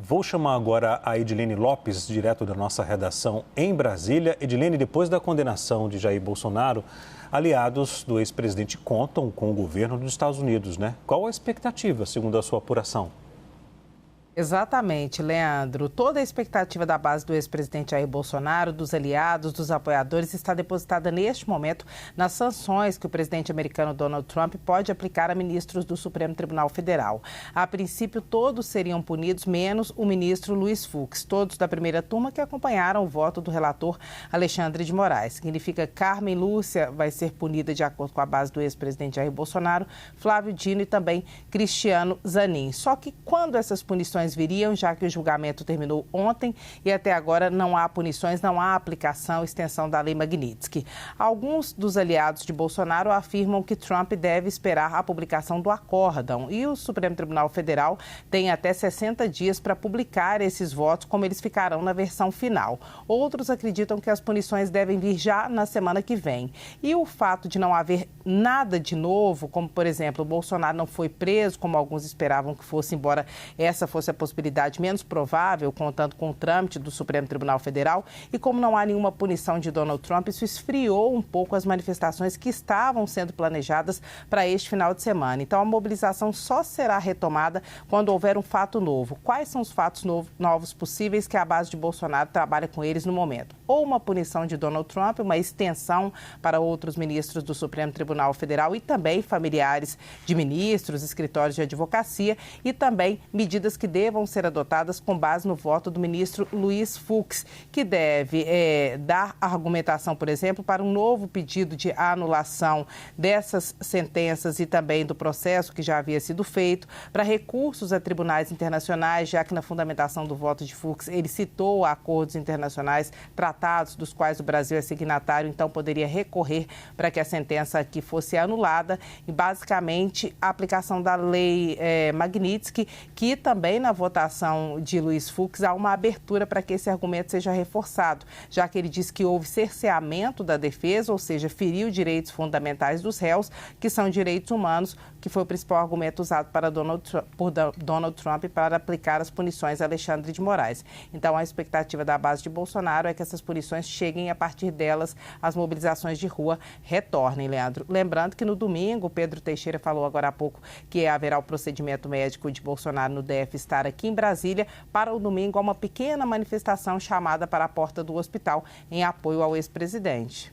Vou chamar agora a Edilene Lopes, direto da nossa redação em Brasília. Edilene, depois da condenação de Jair Bolsonaro, aliados do ex-presidente contam com o governo dos Estados Unidos, né? Qual a expectativa, segundo a sua apuração? Exatamente, Leandro. Toda a expectativa da base do ex-presidente Jair Bolsonaro, dos aliados, dos apoiadores, está depositada neste momento nas sanções que o presidente americano Donald Trump pode aplicar a ministros do Supremo Tribunal Federal. A princípio, todos seriam punidos, menos o ministro Luiz Fux, todos da primeira turma que acompanharam o voto do relator Alexandre de Moraes. Significa que Carmen Lúcia vai ser punida de acordo com a base do ex-presidente Jair Bolsonaro, Flávio Dino e também Cristiano Zanin. Só que quando essas punições viriam, já que o julgamento terminou ontem e até agora não há punições, não há aplicação, extensão da lei Magnitsky. Alguns dos aliados de Bolsonaro afirmam que Trump deve esperar a publicação do acórdão e o Supremo Tribunal Federal tem até 60 dias para publicar esses votos, como eles ficarão na versão final. Outros acreditam que as punições devem vir já na semana que vem. E o fato de não haver nada de novo, como por exemplo, o Bolsonaro não foi preso, como alguns esperavam que fosse, embora essa fosse a possibilidade menos provável, contando com o trâmite do Supremo Tribunal Federal, e como não há nenhuma punição de Donald Trump, isso esfriou um pouco as manifestações que estavam sendo planejadas para este final de semana. Então, a mobilização só será retomada quando houver um fato novo. Quais são os fatos novos possíveis que a base de Bolsonaro trabalha com eles no momento? Ou uma punição de Donald Trump, uma extensão para outros ministros do Supremo Tribunal Federal e também familiares de ministros, escritórios de advocacia e também medidas que devam ser adotadas com base no voto do ministro Luiz Fux, que deve dar argumentação, por exemplo, para um novo pedido de anulação dessas sentenças e também do processo que já havia sido feito, para recursos a tribunais internacionais, já que na fundamentação do voto de Fux ele citou acordos internacionais, tratados dos quais o Brasil é signatário, então poderia recorrer para que a sentença aqui fosse anulada e basicamente a aplicação da lei Magnitsky, que também na votação de Luiz Fux há uma abertura para que esse argumento seja reforçado, já que ele diz que houve cerceamento da defesa, ou seja, feriu direitos fundamentais dos réus, que são direitos humanos, que foi o principal argumento usado por Donald Trump para aplicar as punições a Alexandre de Moraes. Então, a expectativa da base de Bolsonaro é que essas punições cheguem e, a partir delas, as mobilizações de rua retornem, Leandro. Lembrando que no domingo, Pedro Teixeira falou agora há pouco que haverá o procedimento médico de Bolsonaro no DF estar aqui em Brasília. Para o domingo, há uma pequena manifestação chamada para a porta do hospital em apoio ao ex-presidente.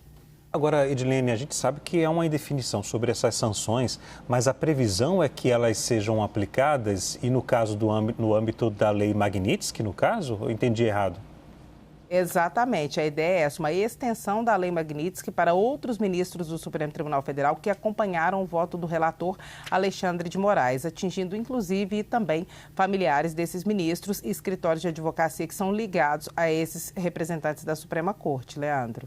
Agora, Edilene, a gente sabe que há uma indefinição sobre essas sanções, mas a previsão é que elas sejam aplicadas e, no caso, no âmbito da lei Magnitsky, no caso, eu entendi errado? Exatamente, a ideia é essa, uma extensão da lei Magnitsky para outros ministros do Supremo Tribunal Federal que acompanharam o voto do relator Alexandre de Moraes, atingindo inclusive também familiares desses ministros e escritórios de advocacia que são ligados a esses representantes da Suprema Corte, Leandro.